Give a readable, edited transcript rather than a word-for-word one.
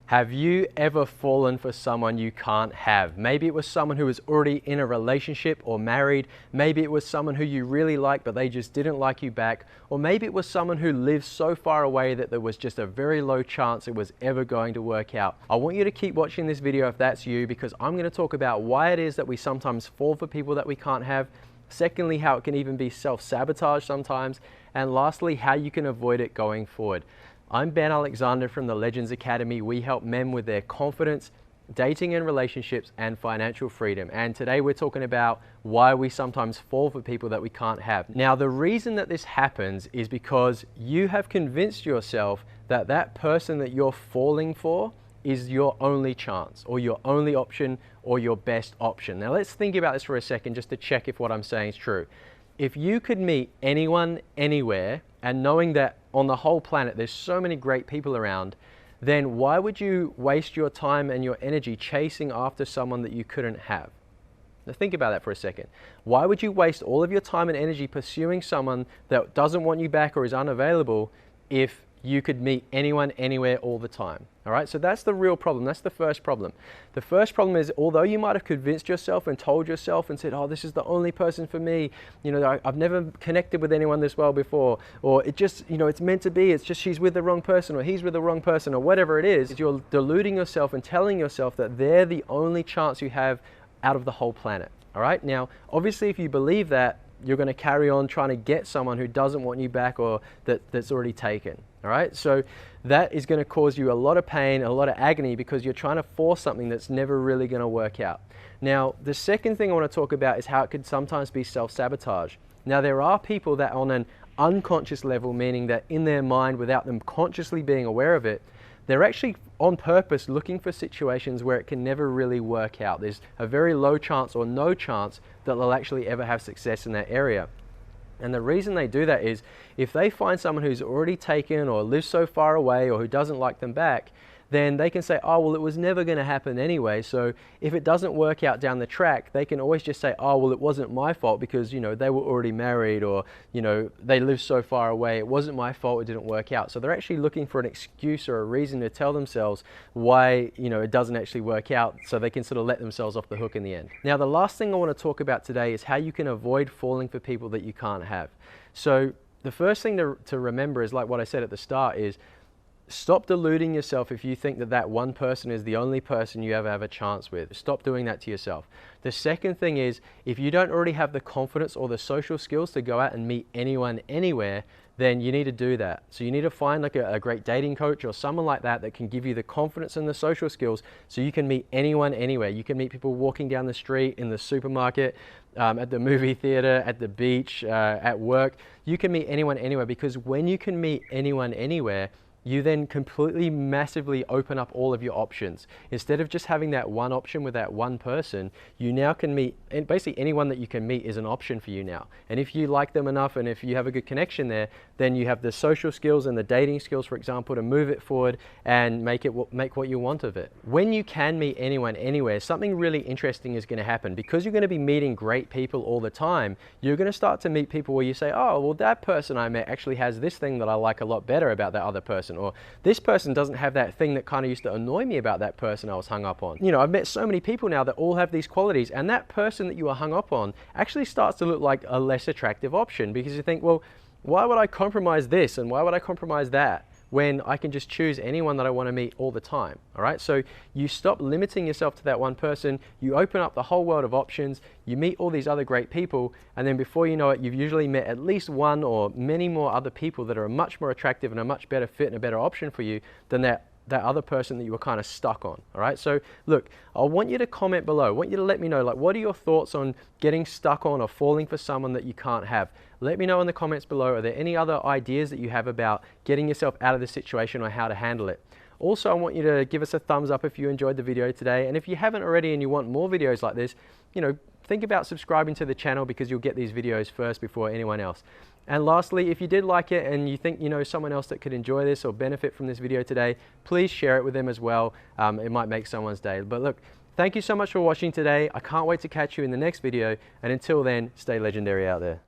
Have you ever fallen for someone you can't have? Maybe it was someone who was already in a relationship or married. Maybe it was someone who you really liked, but they just didn't like you back. Or maybe it was someone who lived so far away that there was just a very low chance it was ever going to work out. I want you to keep watching this video if that's you, because I'm going to talk about why it is that we sometimes fall for people that we can't have. Secondly, how it can even be self-sabotage sometimes. And lastly, how you can avoid it going forward. I'm Ben Alexander from the Legends Academy. We help men with their confidence, dating and relationships, and financial freedom. And today we're talking about why we sometimes fall for people that we can't have. Now, the reason that this happens is because you have convinced yourself that that person that you're falling for is your only chance, or your only option, or your best option. Now, let's think about this for a second just to check if what I'm saying is true. If you could meet anyone, anywhere, and knowing that on the whole planet there's so many great people around, then why would you waste your time and your energy chasing after someone that you couldn't have? Now think about that for a second. Why would you waste all of your time and energy pursuing someone that doesn't want you back or is unavailable if you could meet anyone, anywhere, all the time? All right, so that's the real problem. That's the first problem. The first problem is, although you might have convinced yourself and told yourself and said, oh, this is the only person for me, you know, I've never connected with anyone this well before, or it just, you know, it's meant to be, it's just she's with the wrong person, or he's with the wrong person, or whatever it is, you're deluding yourself and telling yourself that they're the only chance you have out of the whole planet. All right, now, obviously, if you believe that, you're going to carry on trying to get someone who doesn't want you back, or that's already taken. All right, so that is going to cause you a lot of pain, a lot of agony, because you're trying to force something that's never really going to work out. Now, the second thing I want to talk about is how it could sometimes be self-sabotage. Now, there are people that on an unconscious level, meaning that in their mind, without them consciously being aware of it, they're actually on purpose looking for situations where it can never really work out. There's a very low chance or no chance that they'll actually ever have success in that area. And the reason they do that is if they find someone who's already taken or lives so far away or who doesn't like them back, then they can say, oh, well, it was never going to happen anyway. So if it doesn't work out down the track, they can always just say, oh, well, it wasn't my fault because, you know, they were already married, or, you know, they live so far away. It wasn't my fault. It didn't work out. So they're actually looking for an excuse or a reason to tell themselves why, you know, it doesn't actually work out, so they can sort of let themselves off the hook in the end. Now, the last thing I want to talk about today is how you can avoid falling for people that you can't have. So the first thing to remember is, like what I said at the start, is stop deluding yourself if you think that that one person is the only person you ever have a chance with. Stop doing that to yourself. The second thing is, if you don't already have the confidence or the social skills to go out and meet anyone, anywhere, then you need to do that. So you need to find like a great dating coach or someone like that that can give you the confidence and the social skills so you can meet anyone, anywhere. You can meet people walking down the street, in the supermarket, at the movie theater, at the beach, at work. You can meet anyone, anywhere, because when you can meet anyone, anywhere, you then completely massively open up all of your options. Instead of just having that one option with that one person, you now can meet, and basically anyone that you can meet is an option for you now. And if you like them enough and if you have a good connection there, then you have the social skills and the dating skills, for example, to move it forward and make what you want of it. When you can meet anyone, anywhere, something really interesting is going to happen. Because you're going to be meeting great people all the time, you're going to start to meet people where you say, oh, well, that person I met actually has this thing that I like a lot better about that other person. Or this person doesn't have that thing that kind of used to annoy me about that person I was hung up on. You know, I've met so many people now that all have these qualities, and that person that you are hung up on actually starts to look like a less attractive option, because you think, well, why would I compromise this and why would I compromise that when I can just choose anyone that I want to meet all the time? All right, so you stop limiting yourself to that one person, you open up the whole world of options, you meet all these other great people, and then before you know it, you've usually met at least one or many more other people that are much more attractive and a much better fit and a better option for you than that other person that you were kind of stuck on. All right, so look, I want you to comment below. I want you to let me know, like, what are your thoughts on getting stuck on or falling for someone that you can't have? Let me know in the comments below. Are there any other ideas that you have about getting yourself out of the situation or how to handle it? Also, I want you to give us a thumbs up if you enjoyed the video today, and if you haven't already and you want more videos like this, you know, think about subscribing to the channel, because you'll get these videos first before anyone else. And lastly, if you did like it and you think you know someone else that could enjoy this or benefit from this video today, please share it with them as well. It might make someone's day. But look, thank you so much for watching today. I can't wait to catch you in the next video. And until then, stay legendary out there.